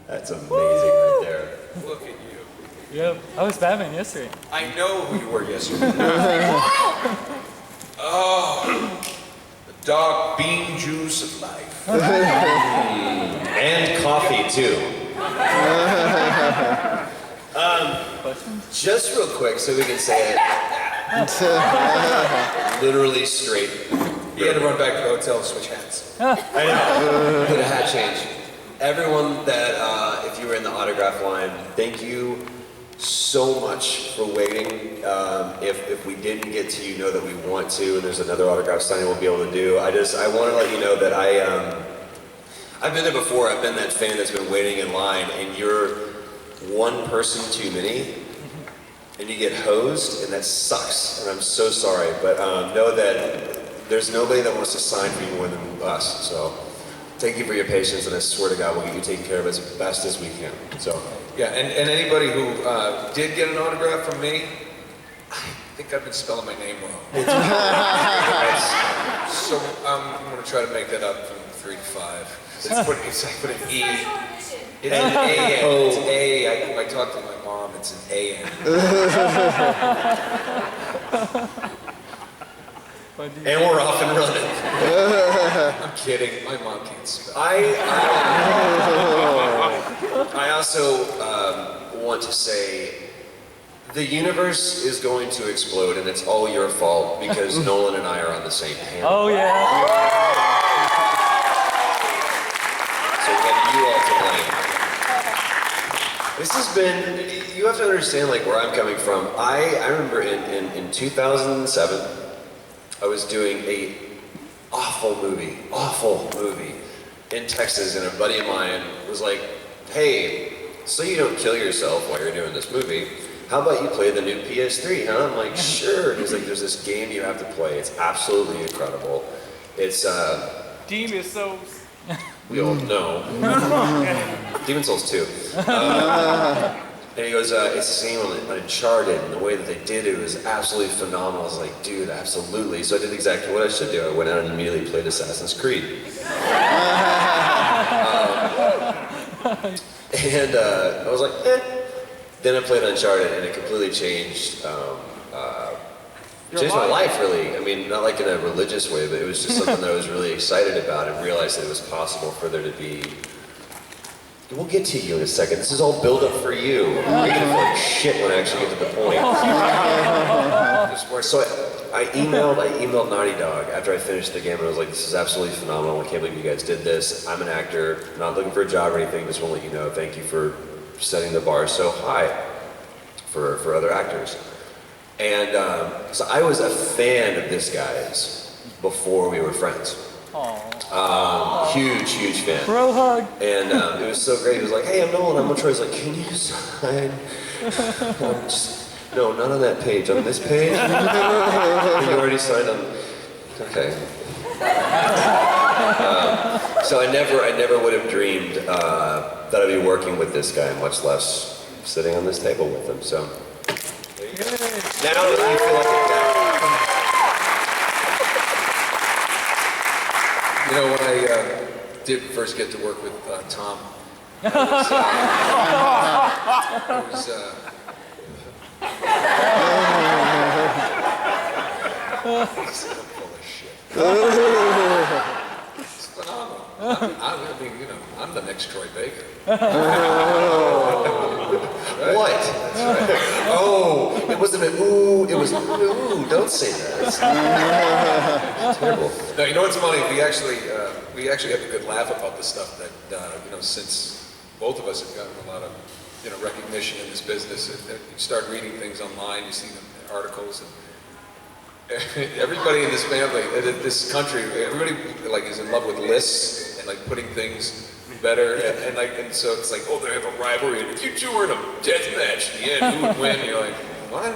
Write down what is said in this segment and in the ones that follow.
That's amazing right there. Look at you. Yep, I was Batman yesterday. I know who you were yesterday. Oh, the dog bean juice of life. And coffee too. Just real quick so we can say it literally straight. You had to run back to the hotel and switch hats. I know. Did a hat change. Everyone that, if you were in the autograph line, thank you so much for waiting. If we didn't get to you, know that we want to, and there's another autograph signing we'll be able to do. I want to let you know that I've been there before. I've been that fan that's been waiting in line, and you're one person too many, and you get hosed, and that sucks, and I'm so sorry, but know that there's nobody that wants to sign for you more than us, so thank you for your patience, and I swear to God we'll get you taken care of as best as we can. So yeah, and anybody who did get an autograph from me, I think I've been spelling my name wrong. So I'm going to try to make that up from 3 to 5. It's like put an E. It's an A-N. It's A. I talked to my mom, it's an A-N. and we're off and running. I'm kidding. My mom can't spell. I also want to say the universe is going to explode, and it's all your fault because Nolan and I are on the same panel. Oh yeah. So we have you all to blame. This has been, you have to understand like where I'm coming from. I remember in 2007, I was doing a awful movie in Texas, and a buddy of mine was like, hey, so you don't kill yourself while you're doing this movie, how about you play the new PS3, huh? I'm like, sure. He's like, there's this game you have to play. It's absolutely incredible. It's, Demon Souls. we all know. Demon Souls 2. And he goes, it's the same on Uncharted, and the way that they did it was absolutely phenomenal. I was like, dude, absolutely. So I did exactly what I should do. I went out and immediately played Assassin's Creed. And I was like, eh. Then I played Uncharted, and it completely changed my life, really. I mean, not like in a religious way, but it was just something that I was really excited about, and realized that it was possible for there to be. We'll get to you in a second. This is all build up for you. You're gonna feel like shit when I actually get to the point. So I emailed Naughty Dog after I finished the game, and I was like, this is absolutely phenomenal. I can't believe you guys did this. I'm an actor, not looking for a job or anything, just want to let you know, thank you for setting the bar so high for other actors. And so I was a fan of this guy's before we were friends. Huge fan. Bro hug. And it was so great. He was like, hey, I'm Nolan, I'm Troy. He's like, can you sign? No, not on that page. On this page? You already signed on. Okay. So I never would have dreamed that I'd be working with this guy, much less sitting on this table with him. So now that you feel like a guy. You know, when I did first get to work with Tom, I was he's full of shit. It's phenomenal. I mean, you know, I'm the next Troy Baker. Right? What? That's right. Oh, it wasn't an ooh, it was ooh, don't say that. It's terrible. No, you know what's funny? We actually have a good laugh about this stuff that, you know, since both of us have gotten a lot of, you know, recognition in this business, you start reading things online, you see the articles, and everybody in this family, this country, everybody like is in love with lists and like putting things better, and so it's like, oh, they have a rivalry, and if you two were in a death match in the end, who would win? You're like, what?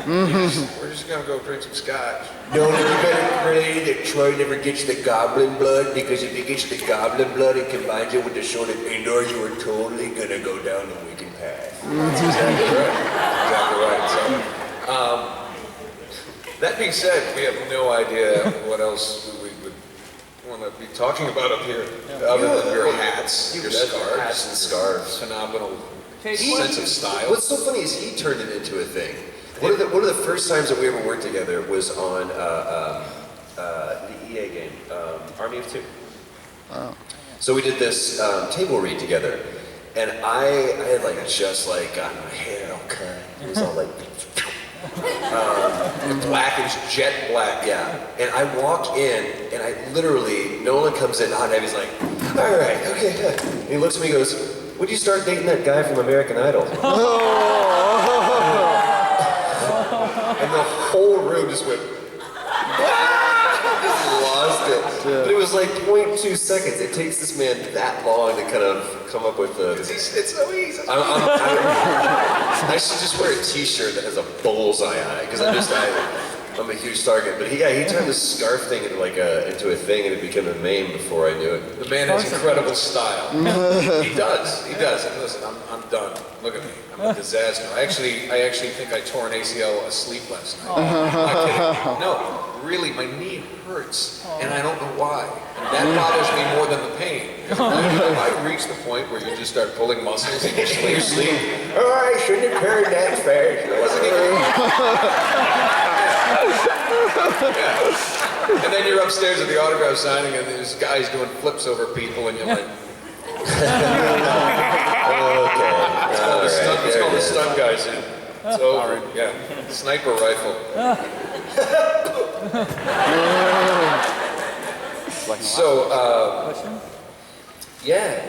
We're just gonna go drink some scotch. No, you better pray that Troy never gets the goblin blood, because if he gets the goblin blood, it combines it with the sword of Endor, you are totally gonna go down the wicked path. That's exactly right. Exactly right. So, that being said, we have no idea what else we would want to be talking about up here, other than your hat. hats, You your bet, scarves, hats and scarves. phenomenal Hey, sense of style. What's so funny is he turned it into a thing. One of the first times that we ever worked together was on the EA game, Army of Two. Oh. So we did this table read together, and I had like just like gotten my hair all cut. It was all like Black and jet black. yeah. And I walk in, and I literally Nolan comes in hot and heavy. He's like, all right, okay, good. And he looks at me and goes, "Would you start dating that guy from American Idol?" And the whole room just went, just lost it. But it was like 0.2 seconds. It takes this man that long to kind of come up with the. It's so easy. I should just wear a T-shirt that has a bullseye on it because I'm a huge target. But he turned the scarf thing into into a thing, and it became a meme before I knew it. The man has incredible style. He does. And listen, I'm done. Look at me. I'm a disaster. I actually think I tore an ACL asleep last night. I'm not kidding. No, really, my knee hurts, and I don't know why. And that bothers me more than the pain. I've reached the point where you just start pulling muscles in your sleep. Oh, I shouldn't have turned that fast. It wasn't even. Yeah. And then you're upstairs at the autograph signing, and there's guys doing flips over people, and you're like, it's called the stunt guys. It's over. Yeah, sniper rifle. So, Question? yeah,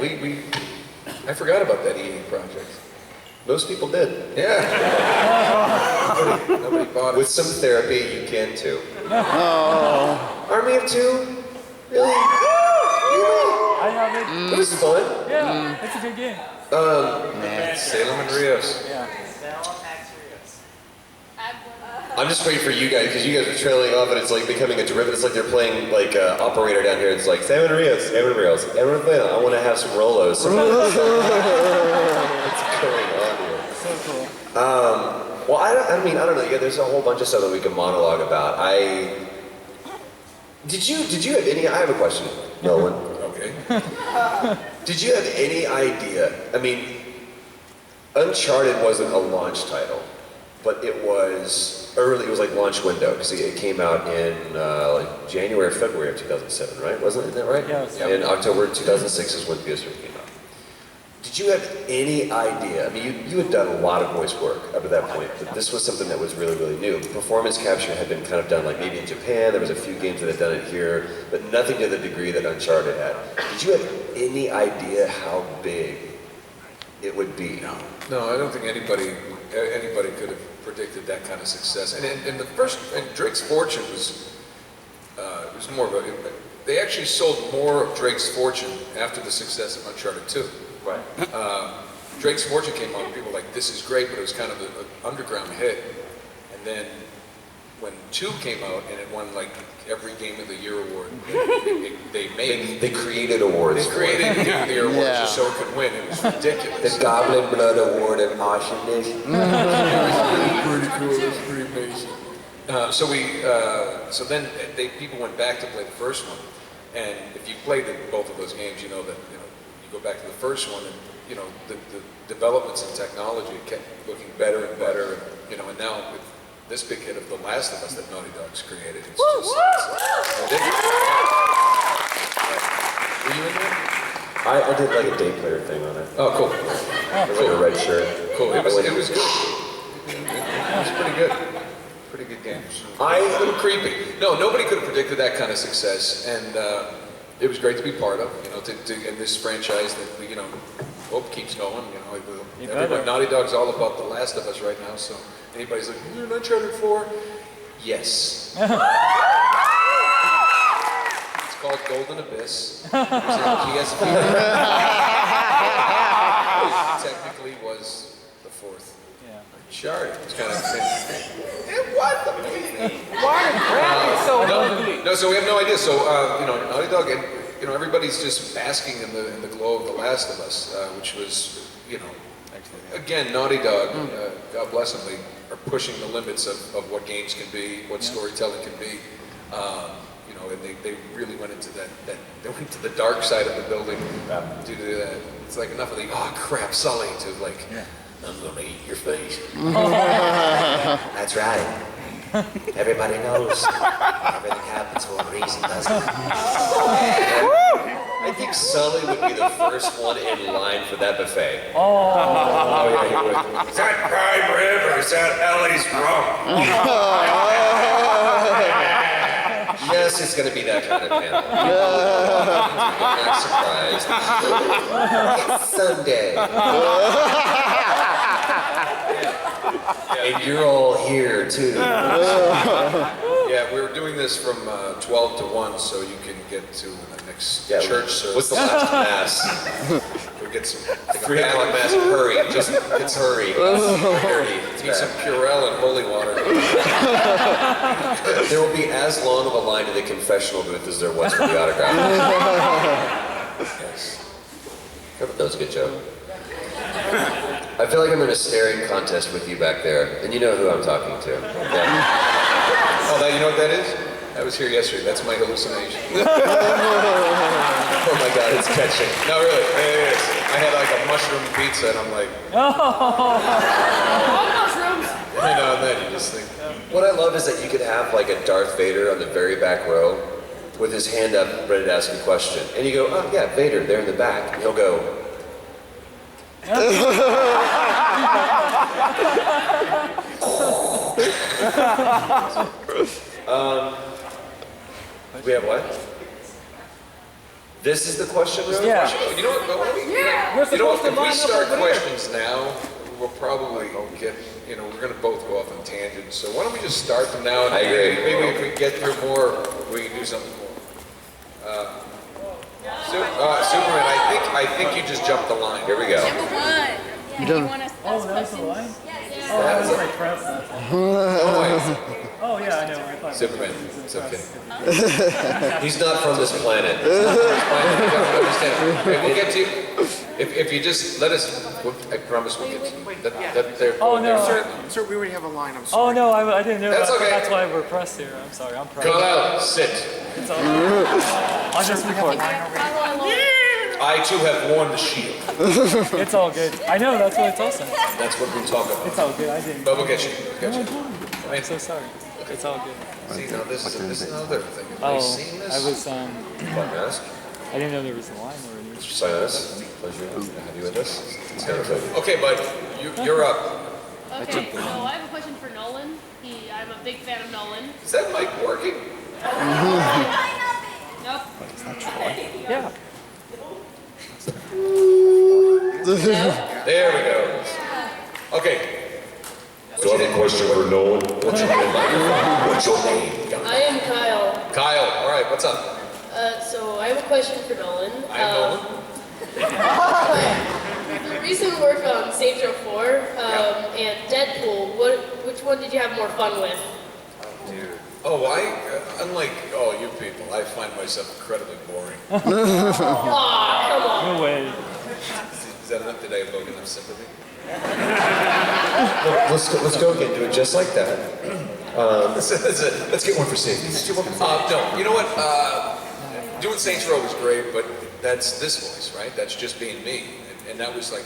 I forgot about that EA project. Most people did. Yeah. Nobody bought it. With some therapy, you can too. Oh. Army of Two? Really? I have it. It was fun. Yeah, it's a good game. Salem and Rios. Yeah. I'm just waiting for you guys because you guys are trailing off and it's like becoming a derivative. It's like they're playing like operator down here. It's like Salmon Rios, Salmon Rios. Everyone playing. I want to have some Rolos. What's going on here? So cool. Well, I don't know. Yeah, there's a whole bunch of stuff that we can monologue about. Did you have any? I have a question, Nolan. Okay. Did you have any idea? I mean, Uncharted wasn't a launch title, but it was early. It was like launch window because it came out in like January or February of 2007, right? Isn't that right? Yes. In October 2006 is when PS3 came out. Did you have any idea? I mean, you had done a lot of voice work up to that point, but this was something that was really, really new. Performance capture had been kind of done like maybe in Japan. There was a few games that had done it here, but nothing to the degree that Uncharted had. Did you have any idea how big it would be? No, I don't think anybody could have predicted that kind of success. And Drake's Fortune was more of a. They actually sold more of Drake's Fortune after the success of Uncharted 2. Right. Drake's Fortune came out, and people were like, this is great, but it was kind of an underground hit. And then when 2 came out and it won like every Game of the Year award, They created awards. They created Game of the Year awards Yeah. just so it could win. It was ridiculous. The Goblin Blood Award and Awesomeness. Pretty cool. It was pretty amazing. So then people went back to play the first one, and if you played both of those games, you know that you go back to the first one, and the developments in technology kept looking better and better, and now with this big hit of The Last of Us that Naughty Dog's created, it's just ridiculous. Were you in there? I did like a day player thing on it. Oh, cool. It was like a red shirt. Cool. It was good. It was pretty good. Pretty good game. A little creepy. No, nobody could have predicted that kind of success, and it was great to be part of. In this franchise that we, hope keeps going. Everyone, Naughty Dog's all about The Last of Us right now. So anybody's like, "Is there an Uncharted 4?" Yes. It's called Golden Abyss. It was on PSP. It technically was the fourth. Yeah. Uncharted. It's kind of. No, so we have no idea. So, Naughty Dog, and, everybody's just basking in the glow of The Last of Us, which was, again, Naughty Dog, God bless them, they are pushing the limits of what games can be, what storytelling can be. know, and they really went into that they went to the dark side of the building to do that. It's like enough of the, oh crap, Sully, to like, I'm gonna eat your face. That's right. Everybody knows everything happens for a reason, doesn't it? I think Sully would be the first one in line for that buffet. Oh yeah, he would. Is that prime rib or is that Ellie's rum? Yes, it's going to be that kind of panel. I'm not surprised. It's Sunday. And you're all here too. Yeah, we were doing this from 12 to 1, so you can get to the next church service. What's the last mass? We get some 3 o'clock mass. Hurry, just hurry. Need some Purell and holy water. There will be as long of a line to the confessional booth as there was for the autograph. Yes. That was a good joke. I feel like I'm in a staring contest with you back there, and you know who I'm talking to. Yeah. Oh, you know what that is? I was here yesterday. That's my hallucination. Oh my God, it's catching. No, really, it is. I had like a mushroom pizza, and I'm like, mushrooms. you know, and then you just think, What I love is that you could have like a Darth Vader on the very back row with his hand up, ready to ask a question. And you go, oh yeah, Vader, there in the back. And he'll go, we have what? This is the question room? Yeah. you know what? But We're you know, supposed to if we line up start over there. questions now, we'll probably get, you know, we're going to both go off on tangents. So why don't we just start them now? And I agree. Maybe if we get through more, we can do something more. Superman, I think you just jumped the line. Here we go. You don't want us to ask That's the questions? line? Oh, I was like press. Oh yeah, I know. I thought Superman, it's okay. He's not from this planet. We'll get to you. If you just let us, I promise we'll get to you. Oh no. Sir, we already have a line, I'm sorry. Oh no, I didn't know That's that. okay. That's why we're pressed here. I'm sorry, I'm pressed. Call out, sit. It's all good. I'll just record. I too have worn the shield. It's all good. I know, that's what it's awesome. That's what we talk about. It's all good. I didn't. But we'll get you. We'll get you. I'm so sorry. It's all good. See, now this is another thing. Have Oh, you seen this? I was Mask. I didn't know there was a line or anything. Sign us. Pleasure to have you with us. It's kind of fun. Okay, bud, you're up. Okay, so I have a question for Nolan. I'm a big fan of Nolan. Is that mic working? Nope. Yeah. There we go. Okay. So I have a question for Nolan. What's your name? What's your name? I am Kyle. Kyle, all right, what's up? So I have a question for Nolan. I'm Nolan. The recent work on Saints Row 4 and Deadpool, which one did you have more fun with? Oh, unlike you people, I find myself incredibly boring. Aw, come on. No way. Is that enough? Did I evoke enough sympathy? Let's go again. Do it just like that. Let's get one for safety. No, you know what? Doing Saints Row was great, but that's this voice, right? That's just being me. And that was like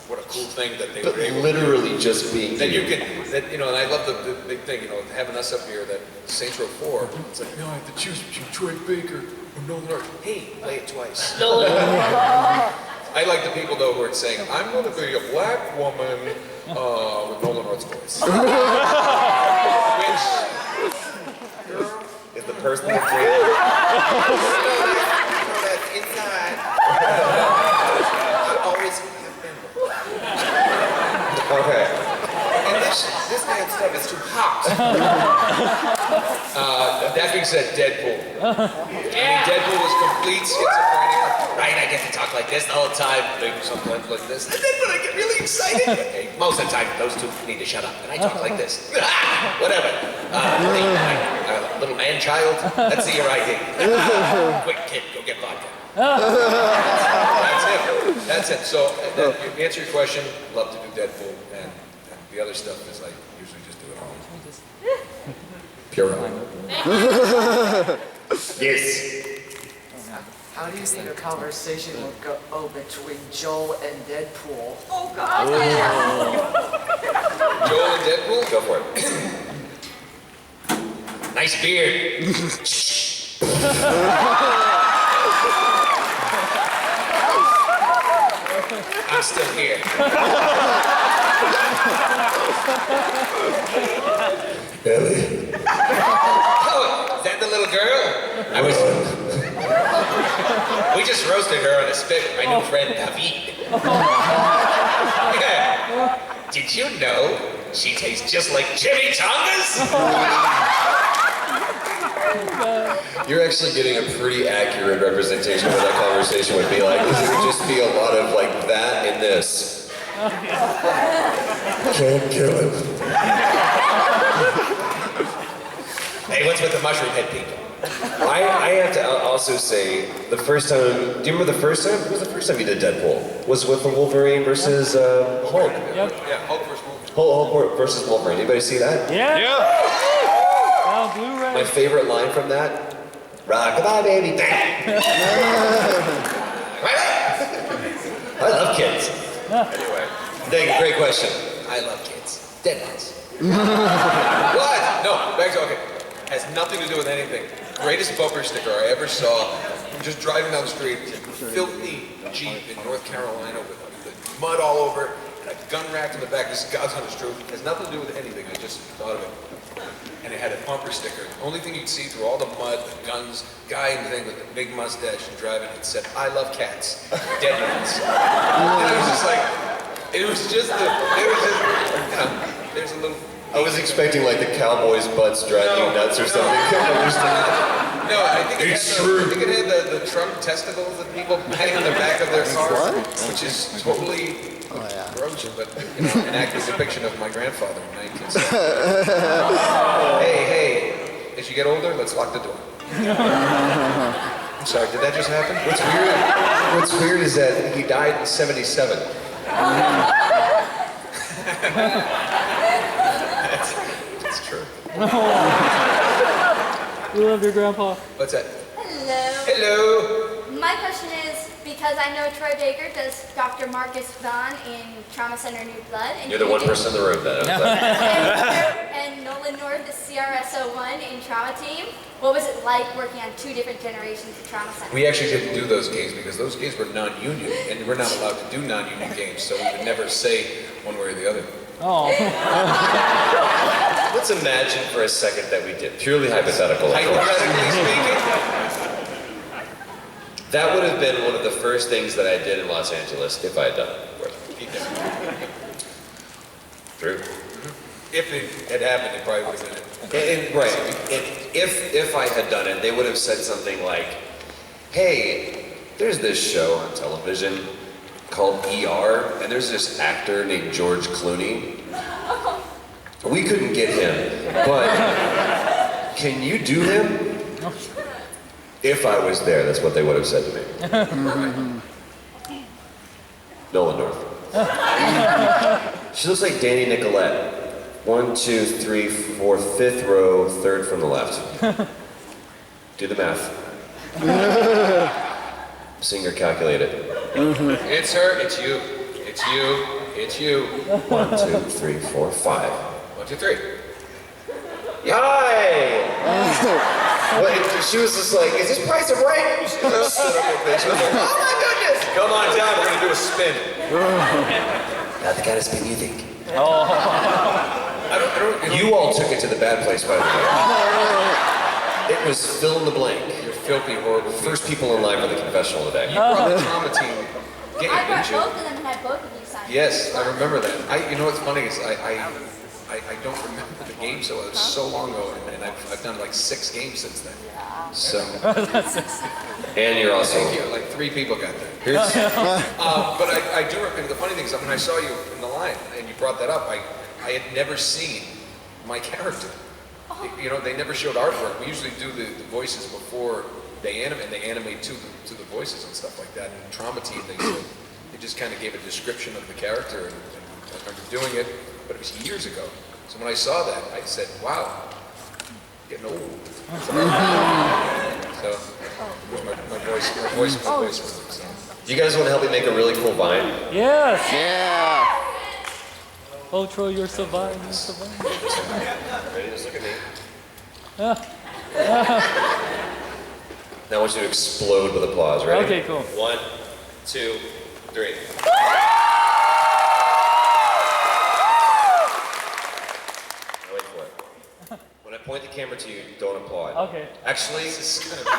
what a cool thing that they But were able to literally just being that you you. can, and I love the big thing, having us up here, that Saints Row 4, it's like, no, I have to choose between Troy Baker or Nolan North. Hey, play it twice. Nolan. I like the people, though, who are saying, I'm going to be a black woman with Nolan North's voice. Which, Is the person that created that's inside. I always have been. Okay. And this man's stuff is too hot. That being said, Deadpool. Deadpool was complete schizophrenia. Right, I get to talk like this the whole time, maybe sometimes like this. And then when I get really excited, most of the time those two need to shut up, and I talk like this. Whatever. Little man child, let's see your ID. Quick kid, go get vodka. That's it. So, to answer your question, love to do Deadpool, and the other stuff is I usually just do it all. Pure. Yes. How do you think a conversation would go between Joel and Deadpool? Oh God. Joel and Deadpool? Go for it. Nice beard. I'm still here. Ellie. Oh, is that the little girl? We just roasted her on a spit with my new friend David. Yeah. Did you know she tastes just like chimichangas? You're actually getting a pretty accurate representation of what that conversation would be like, because it would just be a lot of like that and this. Can't kill it. Hey, what's with the mushroom head people? I have to also say, the first time, do you remember the first time? What was the first time you did Deadpool? Was with the Wolverine versus Hulk. Yep. Yeah, Hulk versus Wolverine. Hulk versus Wolverine. Anybody see that? Yeah. Oh, Blu-ray. My favorite line from that? Rock-a-bye, baby. I love kids. Anyway, Thank you, great question. I love kids. Dead ones. What? No, back to, okay. Has nothing to do with anything. Greatest bumper sticker I ever saw. I'm just driving down the street, filthy Jeep in North Carolina with mud all over and a gun rack in the back. This is God's honest truth. It has nothing to do with anything. I just thought of it. And it had a bumper sticker. The only thing you'd see through all the mud, the guns, guy in the thing with the big mustache and driving it said, "I love cats." Dead ones. And it was just like, there's a little. I was expecting like the Cowboys' butts driving you nuts or something. No, I think it had the Trump testicles that people hang on the back of their car, which is totally gross, but an accurate depiction of my grandfather in 1970. Hey, as you get older, let's lock the door. I'm sorry, did that just happen? What's weird is that he died in 77. That's true. We love your grandpa. What's that? Hello. Hello. My question is, because I know Troy Baker does Dr. Marcus Vaughn in Trauma Center New Blood. And You're the one person in the room that knows that. and Nolan North, the CRSO1 in Trauma Team. What was it like working on two different generations of Trauma Center? We actually didn't do those games because those games were non-union, and we're not allowed to do non-union games, so we would never say one way or the other. Oh. Let's imagine for a second that we did. Purely hypothetical. Hypothetically speaking, That would have been one of the first things that I did in Los Angeles if I had done it, of course. True. if it had happened, it probably would have been it. Right. If I had done it, they would have said something like, "Hey, there's this show on television called ER, and there's this actor named George Clooney. We couldn't get him, but can you do him?" If I was there, that's what they would have said to me. Nolan North. She looks like Danny Nicolette. 1, 2, 3, 4, 5th row, 3rd from the left. Do the math. Singer calculated. It's her, it's you, it's you, it's you. 1, 2, 3, 4, 5. 1, 2, 3. Hi! But she was just like, "Is this Price of Right?" She stood up with me. She was like, "Oh my goodness! Come on down, we're gonna do a spin. Not the kind of spin you think." I don't, You all took it to the bad place, by the way. It was fill in the blank. You're filthy, horrible. First people in line for the confessional today. You brought the trauma team game, I brought didn't you? both of them and had both of you sign. Yes, I remember that. You know what's funny is I don't remember the game so it was so long ago, and I've done like 6 games since then. So And you're also thank you. Like 3 people got that. here's But I do remember the funny thing is when I saw you in the line and you brought that up, I had never seen my character. You know, they never showed artwork. We usually do the voices before they animate to the voices and stuff like that. And Trauma Team, they just kind of gave a description of the character, and I remember doing it, but it was years ago. So when I saw that, I said, "Wow, getting old." So, my voice. So. Do you guys want to help me make a really cool vine? Yes. Yeah. Oh, Troy, you're surviving. You're surviving. Ready? Just look at me. Ah. Now I want you to explode with applause. Ready? Okay, cool. 1, 2, 3. Now wait for it. When I point the camera to you, don't applaud. Okay. Actually, This is gonna be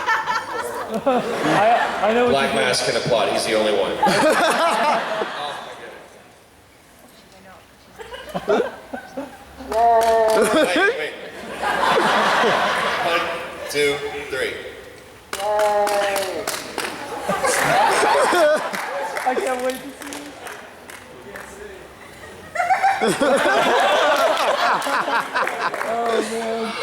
I know what Black you Mask can applaud. He's the only one. Wait. 1, 2, 3. I can't wait to see it. Oh, man.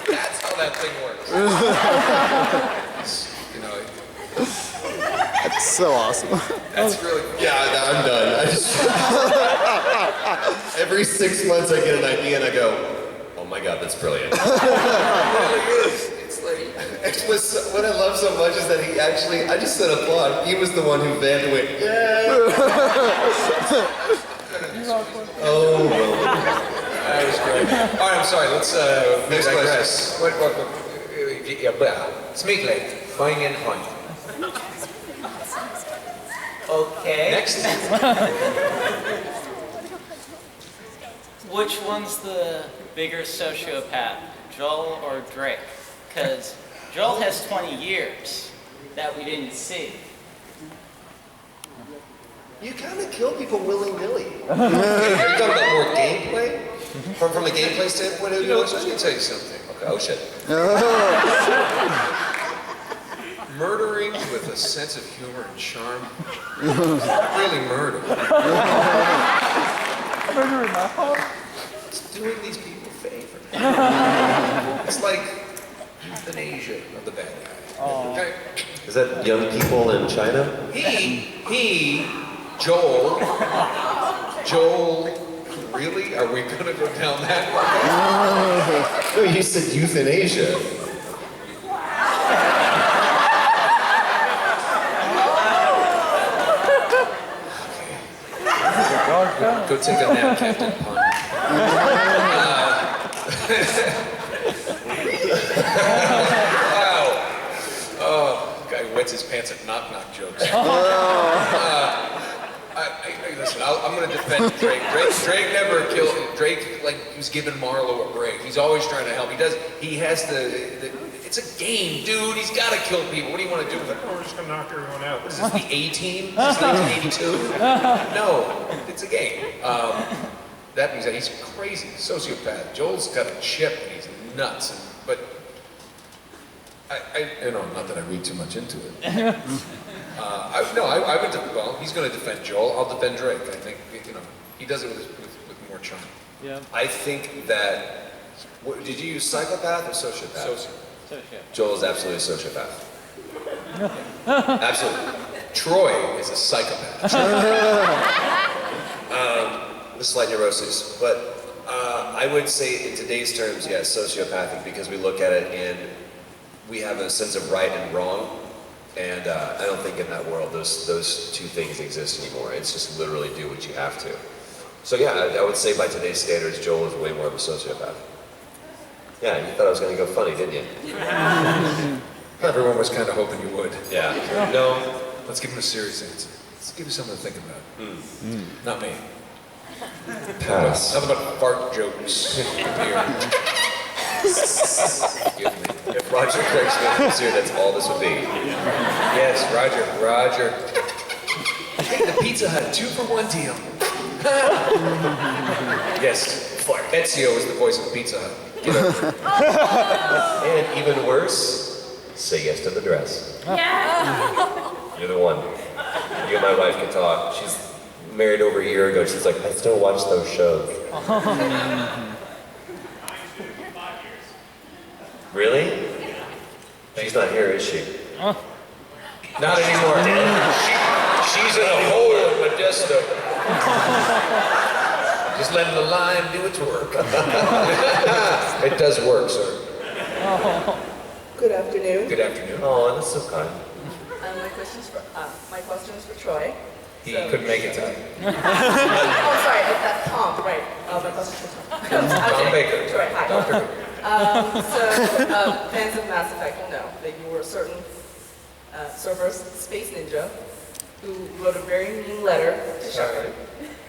That's how that thing works. You know, That's so awesome. that's really cool. Yeah, I'm done. I just every 6 months I get an idea and I go, oh my god, that's brilliant. It really is. It's like, It was, what I love so much is that he actually, I just said applaud. He was the one who Van went, yeah. Oh, that was great. All right, I'm sorry. Let's Next digress. What? Ja, Smeekleed. Going in point. Okay. Next. Which one's the bigger sociopath, Joel or Drake? Because Joel has 20 years that we didn't see. you kind of kill people willy-nilly. Are you talking about more gameplay? From a gameplay standpoint, You know, let me tell you something. Okay, oh shit. Murdering with a sense of humor and charm is not really murder. Murder in my heart. It's doing these people a favor. It's like euthanasia of the bad guy. Okay? Is that young people in China? Joel, really? Are we gonna go down that road? No, you said euthanasia. Go take a nap, Captain Pun. Wow. Oh, guy wets his pants at knock-knock jokes. Listen, I'm going to defend Drake. Drake never killed. Drake, like, he was giving Marlo a break. He's always trying to help. He has it's a game, dude. He's got to kill people. What do you want to do with it? Oh, we're just going to knock everyone out. What is this, the A-Team? This is 1982? No, it's a game. That means that he's crazy, sociopath. Joel's got a chip and he's nuts. But, not that I read too much into it. I would, well, he's going to defend Joel. I'll defend Drake. I think, he does it with more charm. Yeah. I think that, did you use psychopath or sociopath? Joel is absolutely a sociopath. Absolutely. Troy is a psychopath. The slight neuroses, but I would say in today's terms, yes, sociopathic, because we look at it and we have a sense of right and wrong, and I don't think in that world those two things exist anymore. It's just literally do what you have to. So yeah, I would say by today's standards, Joel is way more of a sociopath. Yeah, you thought I was going to go funny, didn't you? Everyone was kind of hoping you would. Yeah. No. Let's give him a serious answer. Let's give you something to think about. Not me. Pass. Nothing but fart jokes here. Give me. If Roger Craig Smith was here, that's all this would be. Yes, Roger. Hey, the Pizza Hut 2-for-1 deal. Yes, Ezio is the voice of Pizza Hut. Get over it. And even worse, say yes to the dress. Yeah. You're the one. You and my wife can talk. She's married over a year ago. She's like, I still watch those shows. Really? She's not here, is she? Not anymore. She's in a hole in Modesto. Just letting the lime do its work. It does work, sir. Good afternoon. Good afternoon. Oh, that's so kind. My question is for Troy. He couldn't make it tonight. Oh, sorry, that's Tom, right. My question is for Tom. Tom Baker. Troy, hi. Dr. Fans of Mass Effect will know that you were a certain Cerberus space ninja who wrote a very mean letter to Shepard.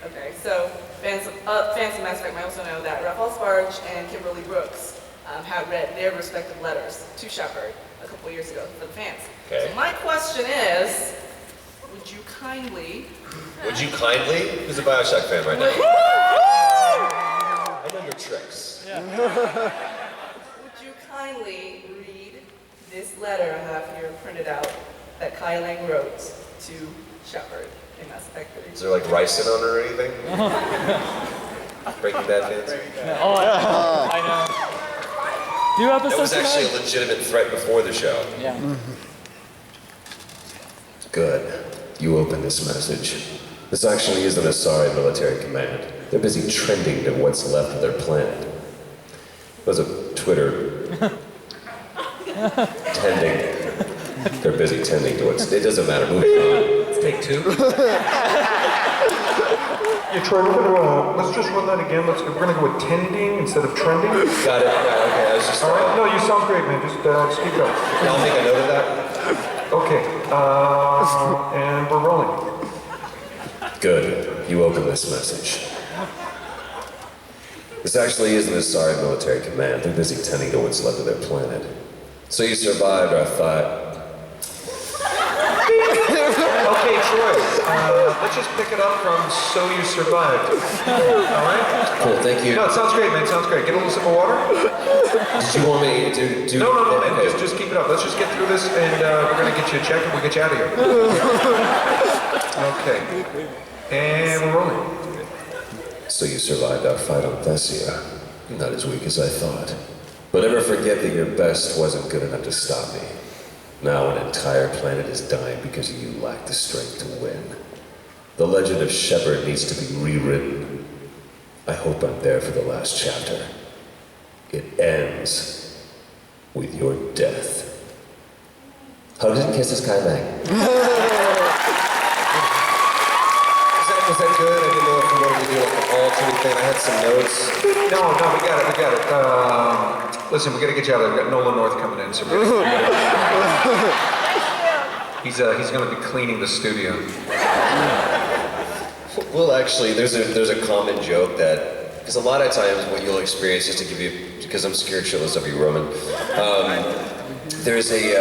Okay, so fans of Mass Effect might also know that Raphael Sparge and Kimberly Brooks have read their respective letters to Shepard a couple years ago for the fans. Okay. So my question is, would you kindly... Who's a Bioshock fan right now? I know your tricks. Would you kindly read this letter I have here printed out that Kai Lang wrote to Shepard in Mass Effect 3? Is there like ricin on it or anything? Breaking Bad fans? Oh, I know. Do you have That was actually a legitimate threat before the show. Yeah. Good. You open this message. This actually isn't a sorry military command. They're busy trending to what's left of their planet. It was a Twitter tending. They're busy tending to what's... It doesn't matter. Moving on. Let's take two. Yeah, Troy, let's just run that again. We're gonna go with tending instead of trending. Got it. Yeah, okay. I was just... All right. No, you sound great, man. Just keep going. I'll make a note of that. Okay. And we're rolling. Good. You open this message. This actually isn't a sorry military command. They're busy tending to what's left of their planet. So you survived our fight. Okay, Troy. Let's just pick it up from "So You Survived." All right. Cool. Thank you. No, it sounds great, man. Sounds great. Get a little sip of water. Did you want me to do? No, man. Okay. Just keep it up. Let's just get through this, and we're gonna get you a check, and we'll get you out of here. Okay. And we're rolling. So you survived our fight on Thessia. Not as weak as I thought. But never forget that your best wasn't good enough to stop me. Now an entire planet is dying because you lack the strength to win. The legend of Shepard needs to be rewritten. I hope I'm there for the last chapter. It ends with your death. Hugs and kisses, Kai Lang. Was that good? I didn't know if you wanted to do like an alternate thing. I had some notes. No, we got it. Listen, we gotta get you out of there. We've got Nolan North coming in, so he's gonna be cleaning the studio. Well, actually, there's a common joke that, because a lot of times what you'll experience, just to give you, because I'm scared shitless of you, Roman. There's a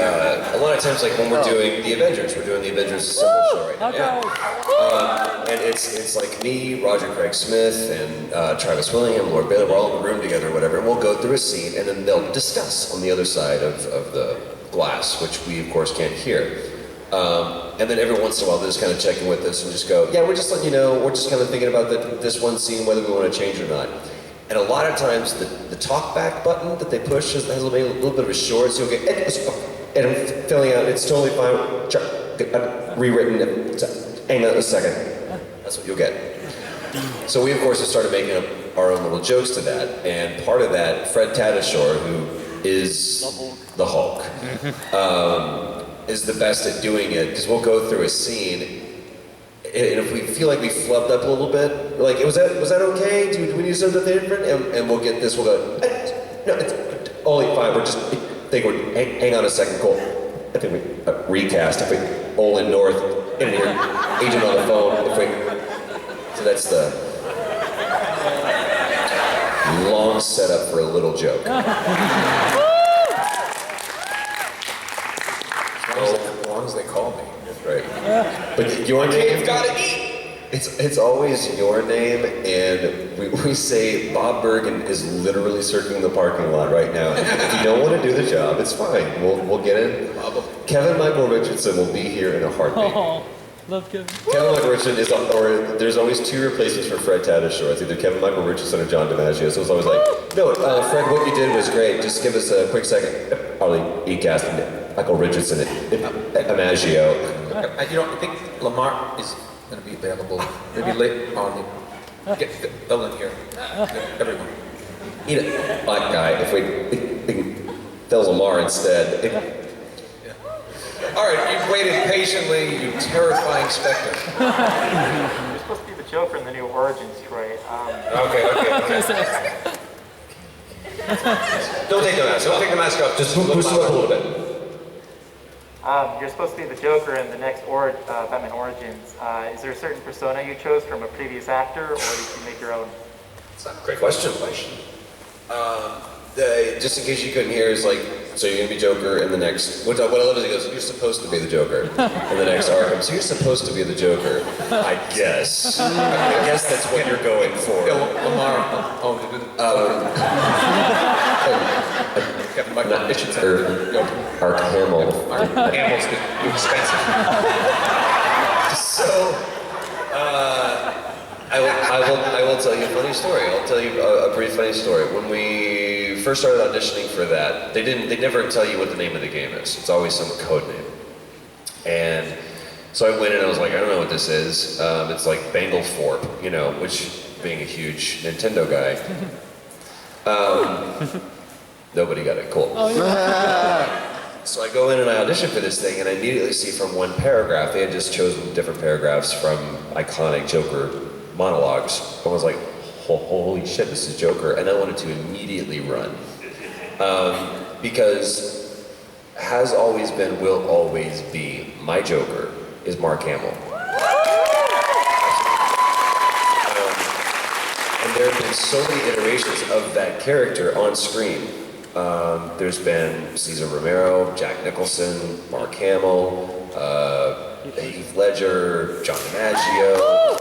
lot of times, like when we're doing the Avengers, we're doing the Avengers Assemble show right now. Yeah. And it's like me, Roger Craig Smith, and Travis Willingham, Lord Baylor, we're all in the room together or whatever, and we'll go through a scene, and then they'll discuss on the other side of the glass, which we, of course, can't hear. And then every once in a while, they'll just kind of check in with us and just go, yeah, we're just letting you know, we're just kind of thinking about this one scene, whether we want to change or not. And a lot of times, the talk back button that they push has a little bit of a short, so you'll get, and I'm filling out, it's totally fine, rewritten, hang on a second. That's what you'll get. So we, of course, have started making up our own little jokes to that, and part of that, Fred Tatasciore, who is the Hulk, is the best at doing it, because we'll go through a scene, and if we feel like we flubbed up a little bit, we're like, was that okay? Do we need something different? And we'll get this, we'll go, no, it's only fine, we're just, hang on a second, Cole. I think we recast, if we, Olin North, in here, agent on the phone, so that's the long setup for a little joke. As long as they call me. Right. But your name, gotta eat. It's always your name, and we say Bob Bergen is literally circling the parking lot right now. If you don't want to do the job, it's fine. We'll get in. Kevin Michael Richardson will be here in a heartbeat. Oh, love Kevin. Kevin Michael Richardson is, or there's always two replacements for Fred Tatasciore. It's either Kevin Michael Richardson or John DiMaggio. So it's always like, no, Fred, what you did was great. Just give us a quick second. Probably e-cast. Michael Richardson at Imaggio. I think Lamar is going to be available maybe late on. Get Phil in here. Everyone. Eat a black guy. If we Phil Lamar instead. All right, you've waited patiently, you terrifying specter. You're supposed to be the Joker in the new Origins, Troy. Okay. Don't take the mask. Don't take the mask off. Just push it up a little bit. You're supposed to be the Joker in the next Batman Origins. Is there a certain persona you chose from a previous actor, or did you make your own? It's not a great question. Just in case you couldn't hear, is like, so you're gonna be Joker in the next. What I love is he goes, you're supposed to be the Joker in the next Arkham. So you're supposed to be the Joker, I guess. I guess that's what you're going for. Lamar. Captain Michael Richardson. Ark Hamill. Hamill's too expensive. So, I will tell you a funny story. I'll tell you a brief funny story. When we first started auditioning for that, they never tell you what the name of the game is. It's always some code name. And so I went in and I was like, I don't know what this is. It's like Banglethorpe, which, being a huge Nintendo guy, nobody got it. Cool. Oh, yeah. So I go in and I audition for this thing, and I immediately see from one paragraph, they had just chosen different paragraphs from iconic Joker monologues. I was like, holy shit, this is Joker, and I wanted to immediately run. Because has always been, will always be, my Joker is Mark Hamill. And there have been so many iterations of that character on screen. There's been Cesar Romero, Jack Nicholson, Mark Hamill, Heath Ledger, John DiMaggio.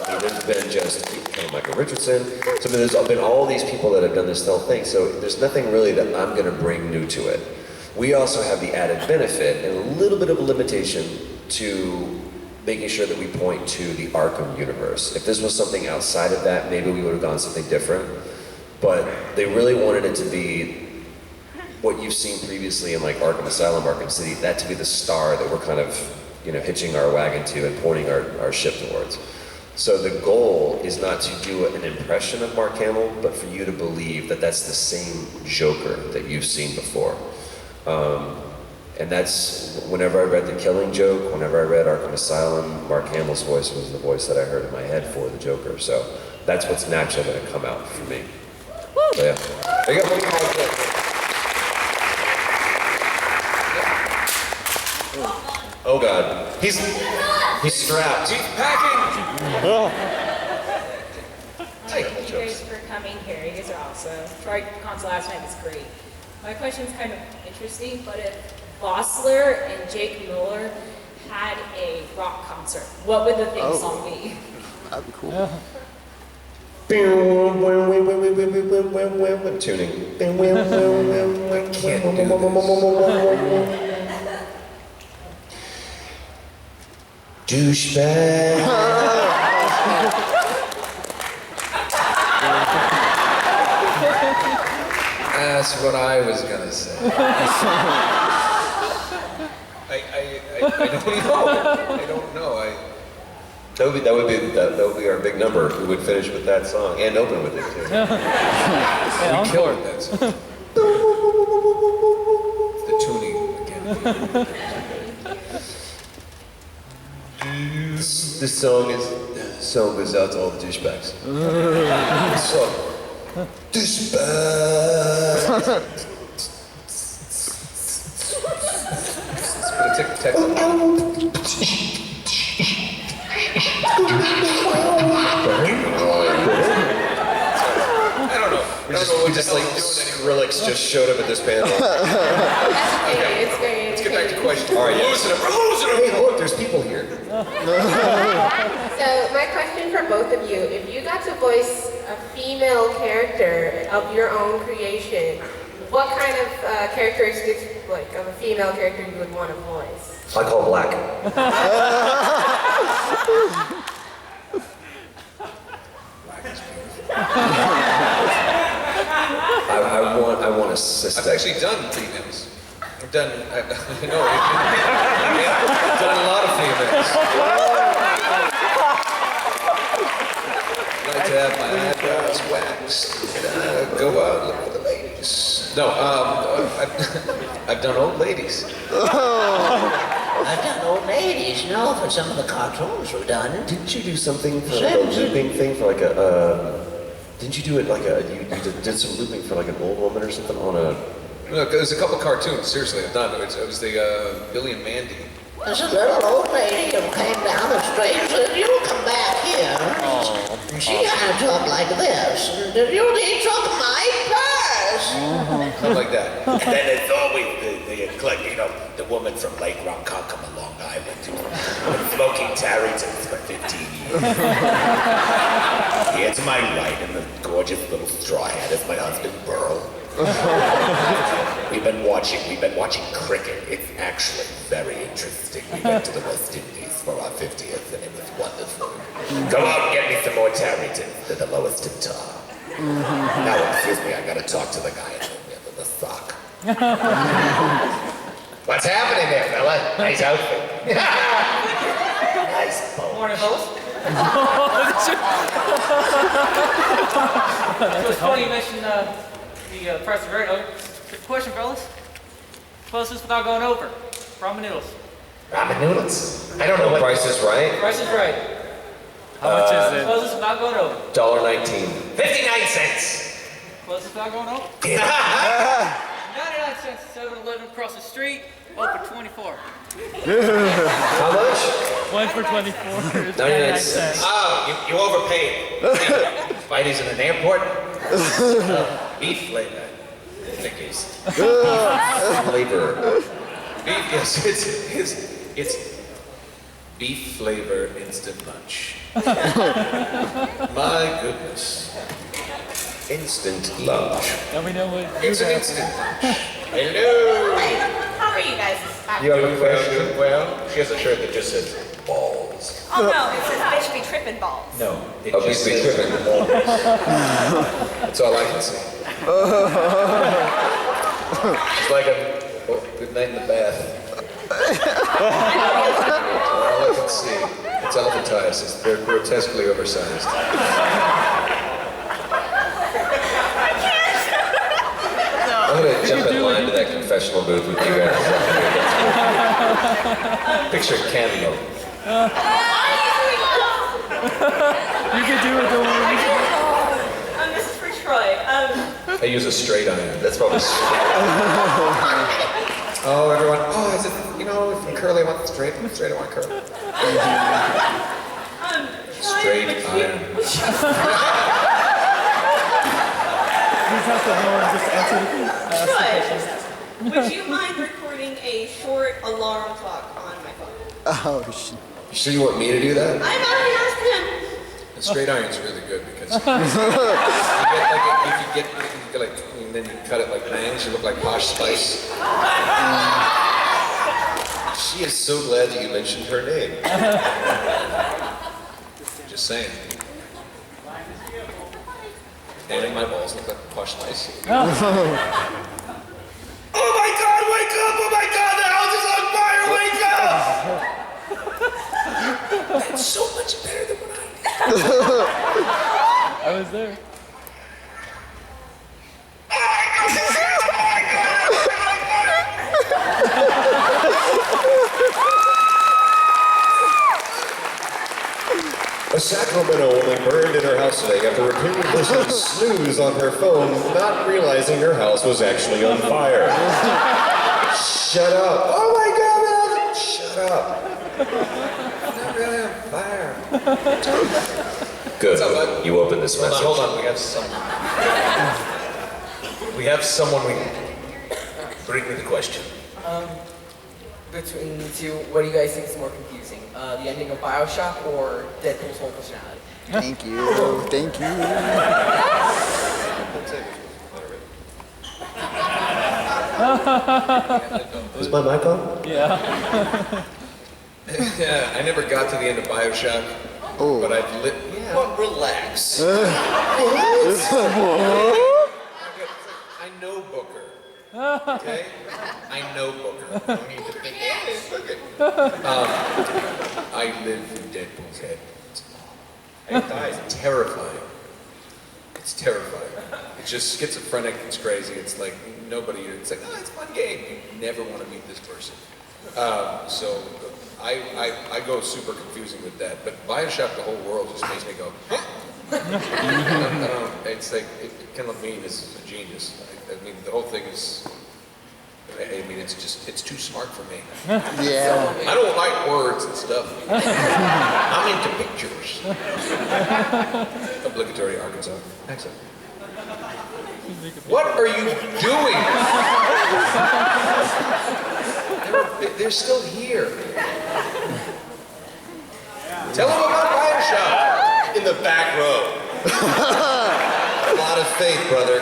I mean, there's been just Michael Richardson. So there's been all these people that have done this whole thing. So there's nothing really that I'm going to bring new to it. We also have the added benefit and a little bit of a limitation to making sure that we point to the Arkham universe. If this was something outside of that, maybe we would have gone something different. But they really wanted it to be what you've seen previously in like Arkham Asylum, Arkham City, that to be the star that we're kind of, hitching our wagon to and pointing our ship towards. So the goal is not to do an impression of Mark Hamill, but for you to believe that that's the same Joker that you've seen before. And that's, whenever I read The Killing Joke, whenever I read Arkham Asylum, Mark Hamill's voice was the voice that I heard in my head for the Joker. So that's what's naturally going to come out for me. So yeah. There you go. Oh God, he's strapped. He's packing. Thank you guys for coming here. You guys are awesome. Troy concert last night was great. My question's kind of interesting, but if Vossler and Jake Miller had a rock concert, what would the theme song be? That'd be cool. Tuning. I can't do this. Douchebag. That's what I was gonna say. I don't know. That would be our big number. We would finish with that song and open with it too. Yeah, We killed that song. It's the tuning again. This song goes out to all the douchebags. So, douchebag. Let's put a tic-tac. We just like Skrillex just showed up at this panel. It's great. Let's get back to questions. All right, We're losing it. Hey, look, there's people here. So my question for both of you, if you got to voice a female character of your own creation, what kind of characteristics, like, of a female character you would want to voice? I call black. I've I want a sister. actually done females. I've done a lot of females. I like to have my eyebrows waxed and go out and look for the ladies. No, I've done old ladies. I've done old ladies, you know, for some of the cartoons we've done. Didn't you do something for like a looping thing for like a, didn't you do it like you did some looping for like an old woman or something on a... No, there's a couple cartoons, seriously, I've done. It was the Billy and Mandy. There's a little old lady who came down the street and said, "You come back here." And she kind of talked like this. And "You need took my purse." Something like that. And then it's always the woman from Lake Ronkonkoma, Long Island, who's been smoking Tarrytons for 15 years. Here to my right in the gorgeous little straw hat is my husband, Burl. We've been watching cricket. It's actually very interesting. We went to the West Indies for our 50th and it was wonderful. Go out and get me some more Tarrytons. They're the lowest in tar. Now, excuse me, I gotta talk to the guy in the sock. What's happening there, fella? Nice outfit. Nice boat. Morning, host. It was funny you mentioned the price of right. Quick question, fellas. Closest without going over. Ramen noodles. Ramen noodles? I don't know what... Price is right? Price is right. How much is it? Closest without going over. $1.19. 59 cents. Closest without going over. 99 cents. 7-Eleven across the street. Open 24. How much? One for 24. 99 cents. Oh, you overpaid. Spidey's in an airport. Beef flavor. Figures. Flavor. Beef, yes, it's beef flavor instant lunch. My goodness. Instant lunch. Now we know what It's an instant lunch. Hello. How are you guys? You have a question? Well, she has a shirt that just says balls. Oh no, it says bitch be tripping balls. No, it Oh, just be says tripping. balls. That's all I can see. It's like a good night in the bath. All I can see. It's elephantiasis. They're grotesquely oversized. I'm gonna jump in line to that confessional booth with you guys. Picture Canlo. You can do it, don't worry. This is for Troy. I use a straight iron. That's probably Oh, everyone. Oh, is it, if I'm curly, I want straight. If I'm straight, I want curly. Straight iron. He's not the one, just answer the questions. Troy, would you mind recording a short alarm clock on my phone? Oh, shit. You sure you want me to do that? I've already asked him. The straight iron's really good because and then you cut it like bangs, you look like Posh Spice. She is so glad that you mentioned her name. Just saying. And my balls look like Posh Spice. Oh my God! Wake up! Oh my God! The house is on fire! Wake up! That's so much better than what I was there. A Sacramento woman burned in her house today after repeatedly pushing snooze on her phone, not realizing her house was actually on fire. Shut up. Oh my God, shut up. I'm not really on fire. Good. You opened this message. Hold on. We have someone we bring me the question. Between the two, what do you guys think is more confusing? The ending of BioShock or Deadpool's whole personality? Thank you. Thank you. Is my mic on? Yeah. Yeah, I never got to the end of BioShock, but I've lit. Yeah. Well, relax. I know Booker. Okay? I know Booker. I don't need to think, hey, look at. I live in Deadpool's head. It's terrifying. It's terrifying. It's just schizophrenic. It's crazy. It's like nobody. It's like, oh, it's a fun game. You never want to meet this person. So I go super confusing with that. But Bioshock, the whole world just makes me go, huh? I don't, it's like, Ken Levine is a genius. I mean, the whole thing is, I mean, it's too smart for me. Yeah. I don't like words and stuff. I'm into pictures. Obligatory Arkansas accent. What are you doing? They're still here. Tell them about Bioshock. In the back row. A lot of faith, brother.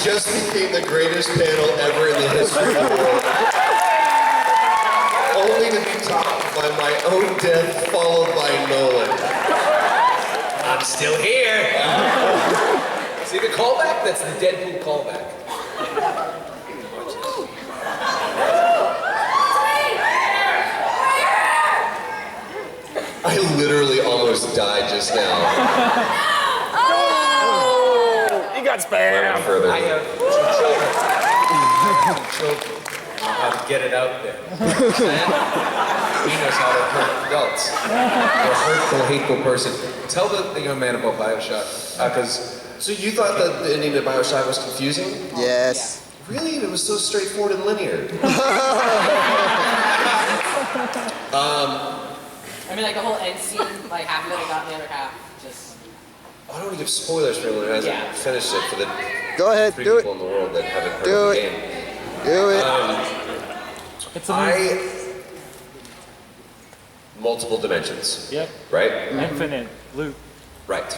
Just became the greatest panel ever in the history of the world. Only to be topped by my own death, followed by Nolan. I'm still here. See the callback? That's the Deadpool callback. I literally almost died just now. He got spammed. Further. I have two children. How to get it out there. He knows how to hurt adults. You're a hurtful, hateful person. Tell the young man about Bioshock, because So you thought that the ending to Bioshock was confusing? Yes. Really? It was so straightforward and linear. I mean, like the whole end scene, like half of it, I got the other half. Just. I don't want to give spoilers for anyone who hasn't finished it, for the Go ahead, three do people in the world that haven't heard Do of the it. game. Do it. It's amazing. Multiple dimensions. Yep. Right? Infinite loop. Right.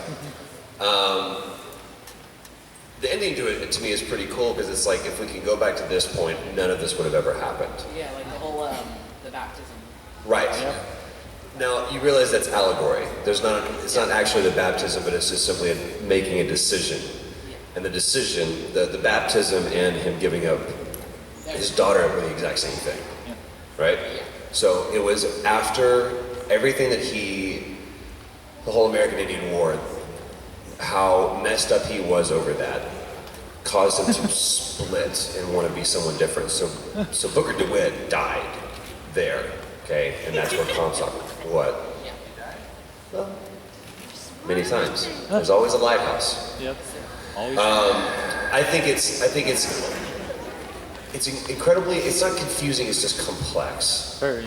The ending to it, to me, is pretty cool because it's like, if we can go back to this point, none of this would have ever happened. Yeah, like the whole, the baptism. Right. Now, you realize that's allegory. It's not actually the baptism, but it's just simply making a decision. And the decision, the baptism and him giving up his daughter were the exact same thing. Right? So it was after everything that the whole American Indian War, how messed up he was over that, caused him to split and want to be someone different. So Booker DeWitt died there, okay? And that's where Comstock, what? Well, many times. There's always a lighthouse. Yep. Always. I think it's incredibly, it's not confusing, it's just complex. Very.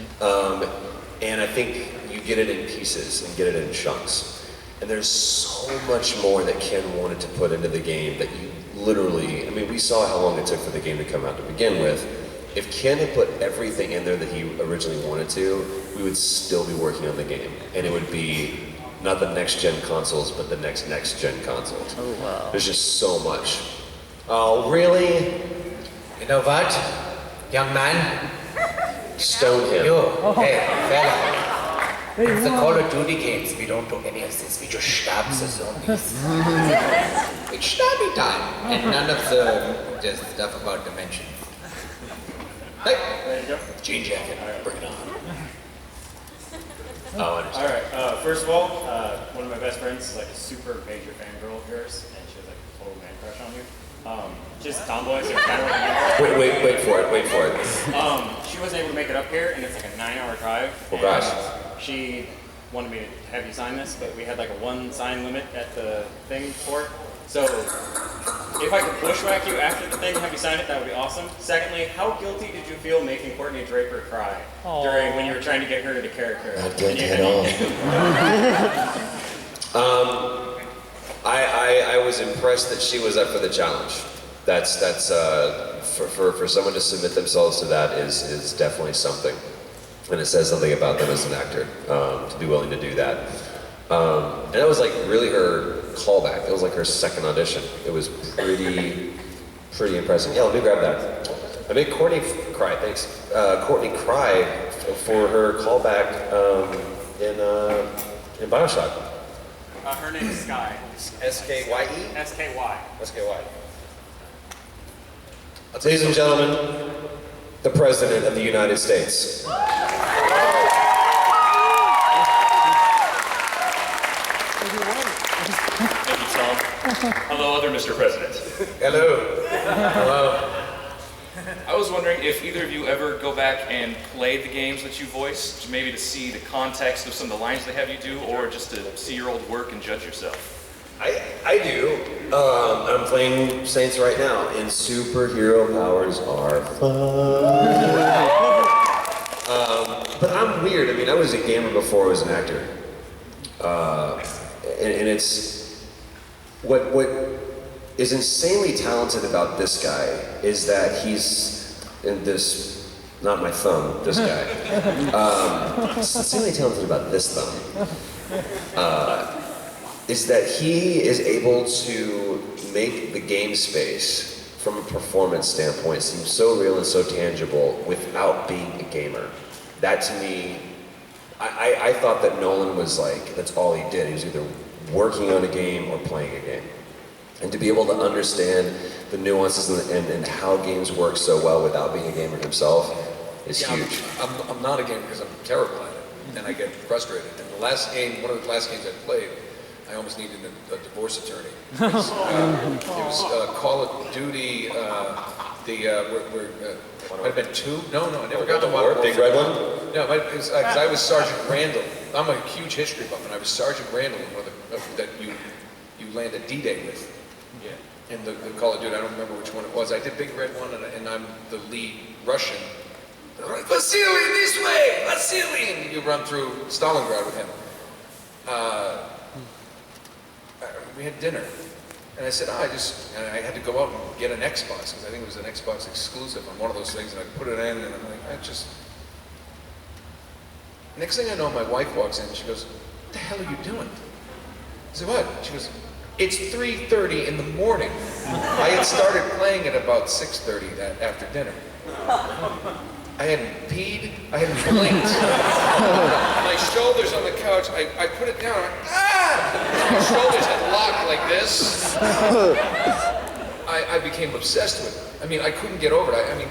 And I think you get it in pieces and get it in chunks. And there's so much more that Ken wanted to put into the game that you literally, I mean, we saw how long it took for the game to come out to begin with. If Ken had put everything in there that he originally wanted to, we would still be working on the game. And it would be not the next gen consoles, but the next gen consoles. Oh, wow. There's just so much. Oh, really? You know what, young man? Stone him. You, hey, fella. Hey, It's the wow. Call of Duty games. We don't do any of this. We just stab the zombies. It's stabby time. And none of the stuff about dimensions. Hey, There you go. jean jacket. Bring it on. Oh, I understand. All right. First of all, one of my best friends is like a super major fangirl of yours, and she has like a total man crush on you. She's a tomboy, so it's kind of like Wait for it. she wasn't able to make it up here, and it's like a 9-hour drive. Oh, and gosh. She wanted me to have you sign this, but we had like a 1 sign limit at the thing for it. So if I could bushwhack you after the thing and have you sign it, that would be awesome. Secondly, how guilty did you feel making Courtney Draper cry during when you were trying to get her into character? Not guilty at all. I was impressed that she was up for the challenge. That's for someone to submit themselves to that is definitely something, and it says something about them as an actor to be willing to do that. And that was like really her callback. It was like her second audition. It was pretty impressive. Yeah, let me grab that. I made Courtney cry, thanks. Courtney cry for her callback in Bioshock. Her name is Sky. S-K-Y-E? S-K-Y. S-K-Y. Ladies and gentlemen, the President of the United States. Thank you, Tom. Hello, other Mr. President. Hello. Hello. I was wondering if either of you ever go back and play the games that you voiced, maybe to see the context of some of the lines they have you do, or just to see your old work and judge yourself. I do. I'm playing Saints right now, and superhero powers are fun. But I'm weird. I mean, I was a gamer before I was an actor. And it's what is insanely talented about this guy is that he's in this, not my thumb, this guy. What's insanely talented about this thumb is that he is able to make the game space from a performance standpoint seem so real and so tangible without being a gamer. That to me, I thought that Nolan was like, that's all he did. He was either working on a game or playing a game. And to be able to understand the nuances and how games work so well without being a gamer himself is huge. I'm not a gamer because I'm terrible at it, and I get frustrated. And the last game, one of the last games I played, I almost needed a divorce attorney. It was Call of Duty, might have been 2? No, I never got to War, Big Red one? No, because I was Sergeant Randall. I'm a huge history buff, and I was Sergeant Randall, one of that you landed D-Day with. Yeah. In the Call of Duty, I don't remember which one it was. I did Big Red one, and I'm the lead Russian. Vasily, this way! Vasily! And you run through Stalingrad with him. We had dinner. And I said, and I had to go out and get an Xbox, because I think it was an Xbox exclusive on one of those things, and I put it in, and I'm like, Next thing I know, my wife walks in, and she goes, what the hell are you doing? I said, what? She goes, it's 3:30 in the morning. I had started playing at about 6:30 after dinner. I hadn't peed, I hadn't blinked. My shoulders on the couch, I put it down, my shoulders had locked like this. I became obsessed with it. I mean, I couldn't get over it. I mean,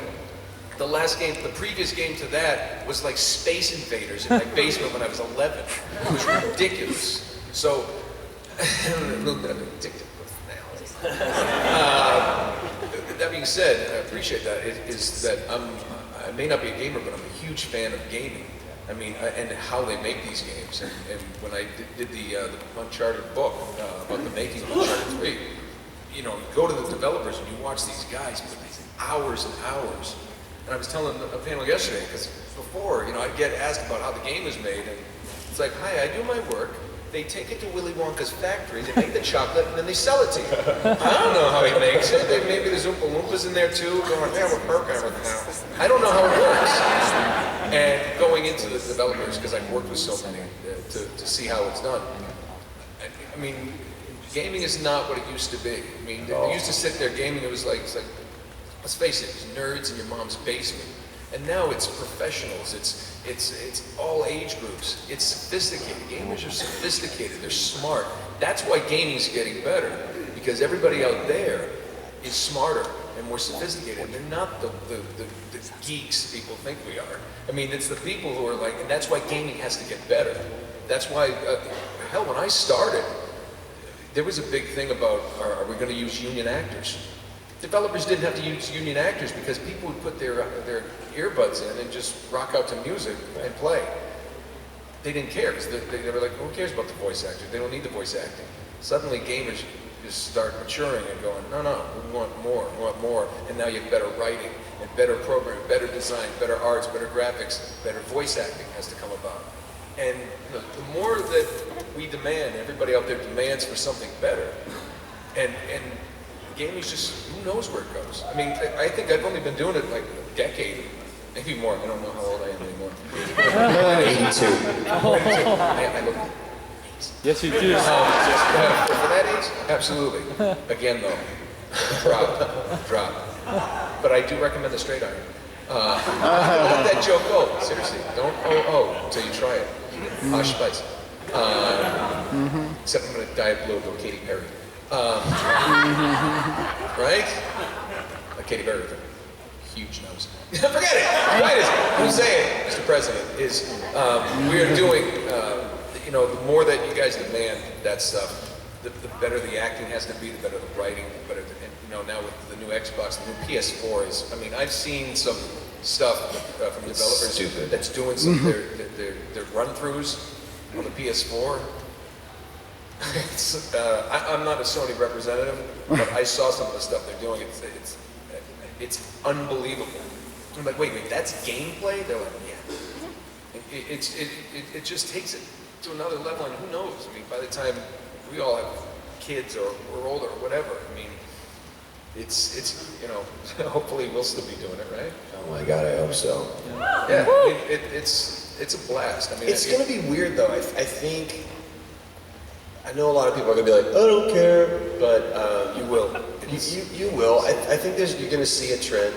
the previous game to that was like Space Invaders in my basement when I was 11. It was ridiculous. So, a little bit of addictive now. That being said, I appreciate that, is that I may not be a gamer, but I'm a huge fan of gaming. I mean, and how they make these games. And when I did the Uncharted book about the making of Uncharted 3, you go to the developers and you watch these guys put these hours and hours. And I was telling a panel yesterday, because before, I'd get asked about how the game is made, and it's like, hi, I do my work. They take it to Willy Wonka's factory, they make the chocolate, and then they sell it to you. I don't know how he makes it. Maybe there's Oompa Loompas in there too, going, yeah, we're programmers now. I don't know how it works. And going into the developers, because I've worked with so many, to see how it's done. I mean, gaming is not what it used to be. I mean, they used to sit there gaming, it's like, let's face it, it was nerds in your mom's basement. And now it's professionals, it's all age groups, it's sophisticated. Gamers are sophisticated, they're smart. That's why gaming's getting better, because everybody out there is smarter and more sophisticated. And they're not the geeks people think we are. I mean, it's the people who are like, and that's why gaming has to get better. That's why, hell, when I started, there was a big thing about, are we gonna use union actors? Developers didn't have to use union actors because people would put their earbuds in and just rock out to music and play. They didn't care because they were like, who cares about the voice actors? They don't need the voice acting. Suddenly gamers just start maturing and going, no, we want more. And now you have better writing and better programming, better design, better arts, better graphics, better voice acting has to come about. And the more that we demand, everybody out there demands for something better. And gaming's just, who knows where it goes? I mean, I think I've only been doing it like a decade, maybe more. I don't know how old I am anymore. 82. I look kids. Yes, you do. For that age, absolutely. Again, though, drop. But I do recommend the straight iron. Don't let that joke go. Seriously, don't until you try it. Posh Spice. Except I'm gonna Diet Blue, go Katy Perry. Right? Like Katy Perry with a huge nose. Forget it. Right? I'm saying, Mr. President, is we are doing. The more that you guys demand that stuff, the better the acting has to be, the better the writing, the better. Now with the new Xbox, the new PS4 is. I mean, I've seen some stuff from developers that's doing some their run-throughs on the PS4. I'm not a Sony representative, but I saw some of the stuff they're doing. It's unbelievable. I'm like, wait, that's gameplay? They're like, yeah. It just takes it to another level, and who knows? I mean, by the time we all have kids or we're older or whatever, I mean, it's hopefully we'll still be doing it, right? Oh my God, I hope so. Yeah, it's a blast. I mean, it's gonna be weird though. I think. I know a lot of people are gonna be like, I don't care, but you will. You will. I think you're gonna see a trend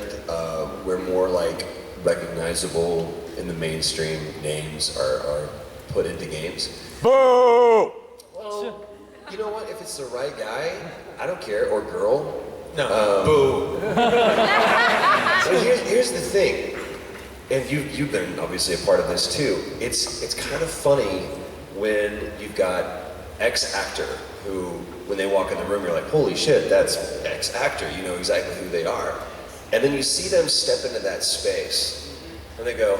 where more like recognizable in the mainstream names are put into games. Boo! Well, you know what? If it's the right guy, I don't care, or girl. No. Boo. So here's the thing, and you've been obviously a part of this too. It's kind of funny when you've got ex-actor who, when they walk in the room, you're like, holy shit, that's ex-actor. You know exactly who they are. And then you see them step into that space, and they go,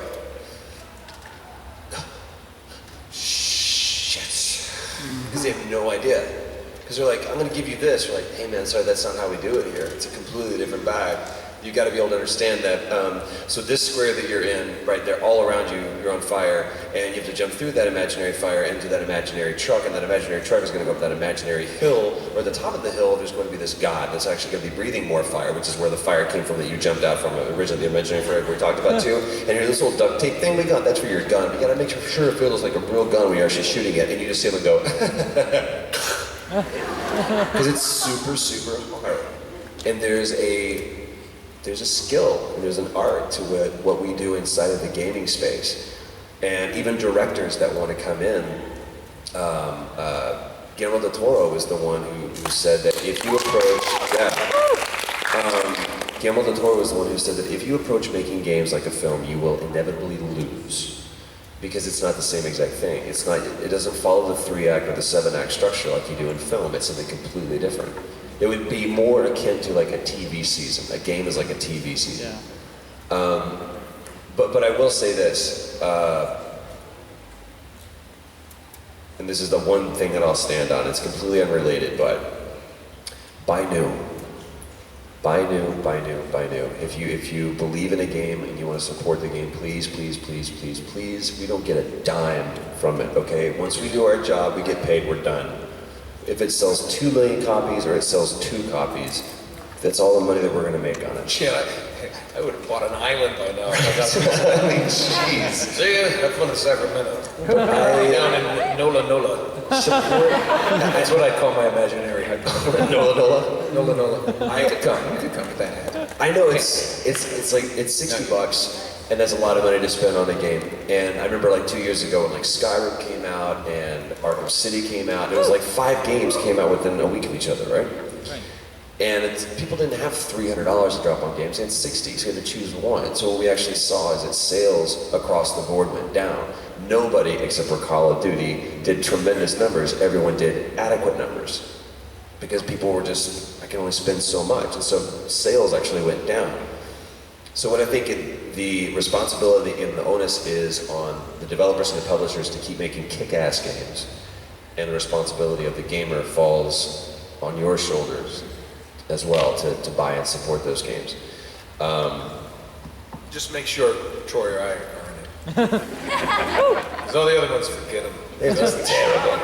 shit. Because they have no idea. Because they're like, I'm going to give you this. You're like, hey man, sorry, that's not how we do it here. It's a completely different bag. You got to be able to understand that. So this square that you're in, right there, all around you, you're on fire, and you have to jump through that imaginary fire into that imaginary truck, and that imaginary truck is going to go up that imaginary hill, or at the top of the hill, there's going to be this god that's actually going to be breathing more fire, which is where the fire came from that you jumped out from originally, the imaginary fire we talked about too. And here's this little duct tape thing we got, that's for your gun. But you got to make sure it feels like a real gun when you're actually shooting it, and you just see them go, because it's super, super hard. And there's a skill, and there's an art to what we do inside of the gaming space. And even directors that want to come in, Guillermo del Toro was the one who said that if you approach, Guillermo del Toro was the one who said that if you approach making games like a film, you will inevitably lose. Because it's not the same exact thing. It doesn't follow the 3-act or the 7-act structure like you do in film. It's something completely different. It would be more akin to like a TV season. A game is like a TV season. Yeah. But I will say this, and this is the one thing that I'll stand on. It's completely unrelated, but buy new. Buy new. If you believe in a game and you want to support the game, please, we don't get a dime from it, okay? Once we do our job, we get paid, we're done. If it sells 2 million copies or it sells 2 copies, that's all the money that we're going to make on it. Yeah, I would have bought an island by now. I mean, jeez. See ya, have fun in Sacramento. Down in Nola. Support. That's what I call my imaginary headquarters. Nola. You could come with that hat. I know it's like it's $60. And that's a lot of money to spend on a game. And I remember like 2 years ago when like Skyrim came out and Arkham City came out. It was like 5 games came out within a week of each other, right? And people didn't have $300 to drop on games. They had 60, so you had to choose one. So what we actually saw is that sales across the board went down. Nobody, except for Call of Duty, did tremendous numbers. Everyone did adequate numbers. Because people were just, I can only spend so much. And so sales actually went down. So what I think the responsibility and the onus is on the developers and the publishers to keep making kick-ass games. And the responsibility of the gamer falls on your shoulders as well to buy and support those games. Just make sure Troy or I are in it. Because all the other ones, forget them. They're just terrible.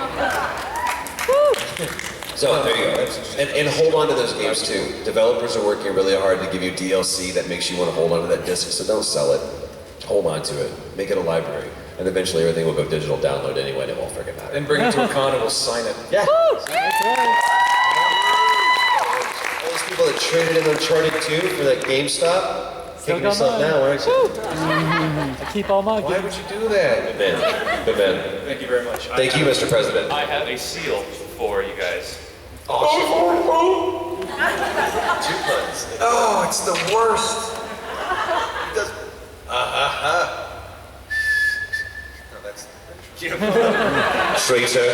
So there you go. And hold on to those games too. Developers are working really hard to give you DLC that makes you want to hold on to that disc, so don't sell it. hold on to it, make it a library, and eventually everything will go digital download anyway, and it won't freaking matter. And bring it to a con and we'll sign it. Yeah. All those people that traded in Uncharted 2 for that GameStop, kicking yourself now, aren't you? I keep all my Why would you do that? Good man. Good man. Thank you very much. Thank you, Mr. President. I have a seal for you guys. Oh, it's the worst. It does. No, that's Traitor.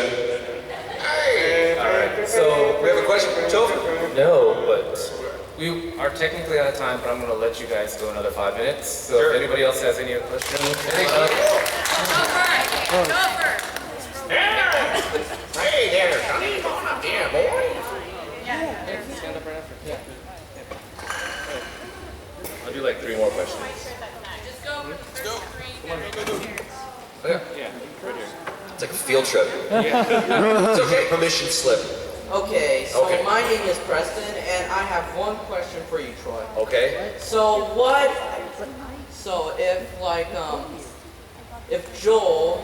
All right. So we have a question from Topher. No, but we are technically out of time, but I'm going to let you guys go another 5 minutes. So if anybody else has any questions. Hey there, Johnny. Come on up here, boy. I'll do like 3 more questions. Let's go. Yeah. It's like a field trip. Yeah. It's okay. Permission slip. Okay, so Okay. my name is Preston, and I have one question for you, Troy. Okay. So if Joel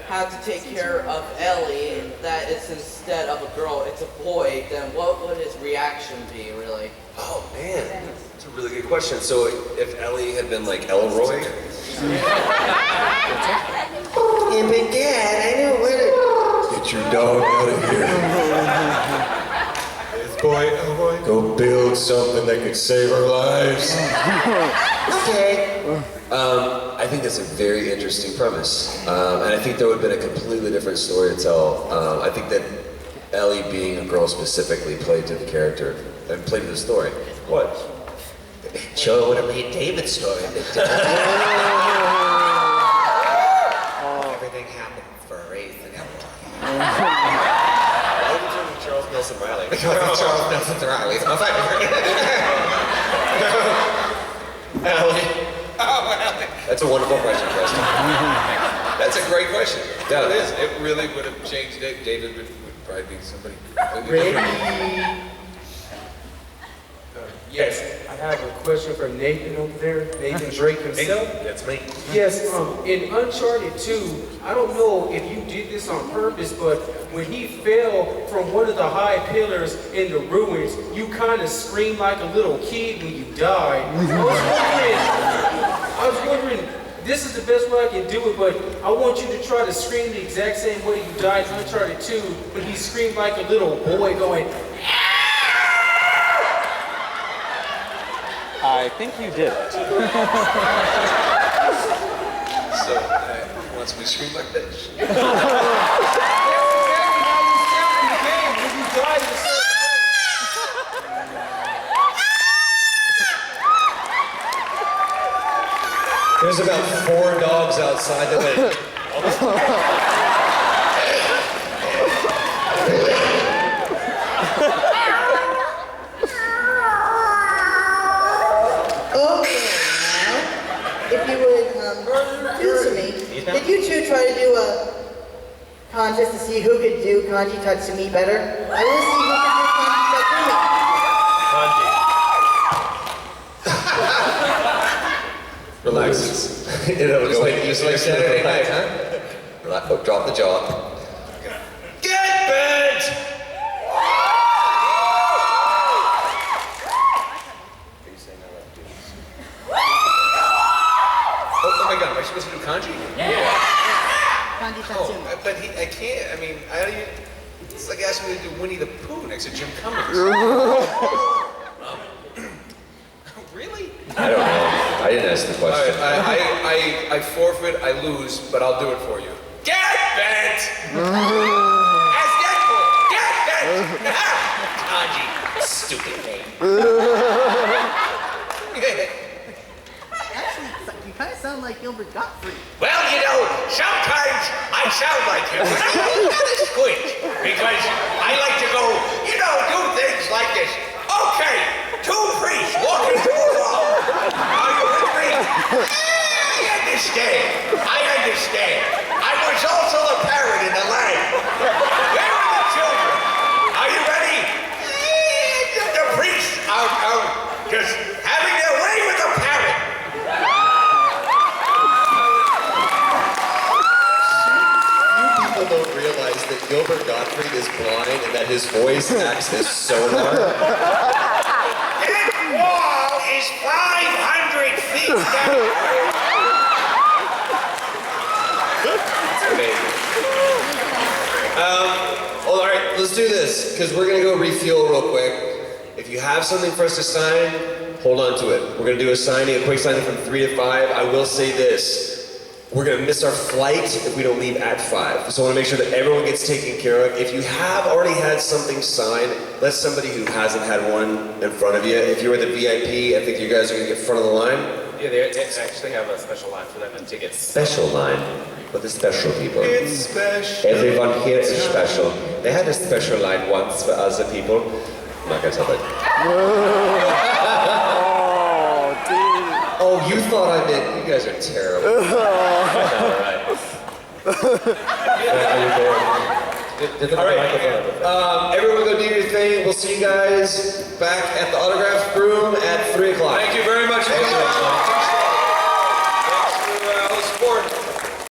had to take care of Ellie, that is instead of a girl, it's a boy, then what would his reaction be, really? Oh man, that's a really good question. So if Ellie had been like Elroy, Yeah, but Dad, I know where to... get your dog out of here. This boy, Elroy, go build something that could save our lives. Okay. I think that's a very interesting premise, and I think there would have been a completely different story to tell. I think that Ellie being a girl specifically played to the character and played to the story. What? Joe would have made David's story a bit different. Everything happened for a reason. Charles Nelson Riley. Charles Nelson Riley. Ellie. That's a wonderful question, Preston. That's a great question. Yeah. It is. It really would have changed David. David would probably be somebody completely Ready? different. Yes, I have a question for Nathan over there, Nathan Drake himself. That's me. Yes, in Uncharted 2, I don't know if you did this on purpose, but when he fell from one of the high pillars in the ruins, you kind of screamed like a little kid when you died. I was wondering, this is the best way I can do it, but I want you to try to scream the exact same way you died in Uncharted 2, when he screamed like a little boy going, I think you did it. So, once we scream like this. There's about 4 dogs outside that went. Okay, now, if you would answer me, did you two try to do a contest to see who could do kanji tatsumi better? I want to see who could do kanji tatsumi. Relax. It'll go in. Just like Saturday night, huh? Relax. Oh, drop the jaw. Get bent! Oh my God, am I supposed to do kanji? Kanji tatsumi. Oh, but I can't. I mean, it's like asking me to do Winnie the Pooh next to Jim Cummings. Really? I don't know. I didn't ask the All question. right, I forfeit, I lose, but I'll do it for you. Get bent! As Deadpool! Get bent! Kanji, stupid name. Actually, you kind of sound like Gilbert Gottfried. Well, you know, sometimes I sound like him. That's good, because I like to go, do things like this. Okay, 2 priests walking through a wall. Are you with me? I understand. I was also the parrot in the land. Where are the children? Are you ready? The priests are just having their way with the parrot. Gilbert Gottfried is blind and that his voice acts as sonar. That wall is 500 feet down. Well, all right, let's do this, because we're going to go refuel real quick. If you have something for us to sign, hold on to it. We're going to do a quick signing from 3 to 5. I will say this. We're going to miss our flight if we don't leave at 5. So I want to make sure that everyone gets taken care of. If you have already had something signed, let somebody who hasn't had one in front of you. If you're at the VIP, I think you guys are going to get front of the line. Yeah, they actually have a special line for them and tickets. Special line for the special people. It's special. Everyone here is special. They had a special line once for other people. I'm not gonna tell it. Oh, dude. Oh, you thought I meant, you guys are terrible. All right. Everyone go do your thing. We'll see you guys back at the autograph room at 3 o'clock. Thank you very much.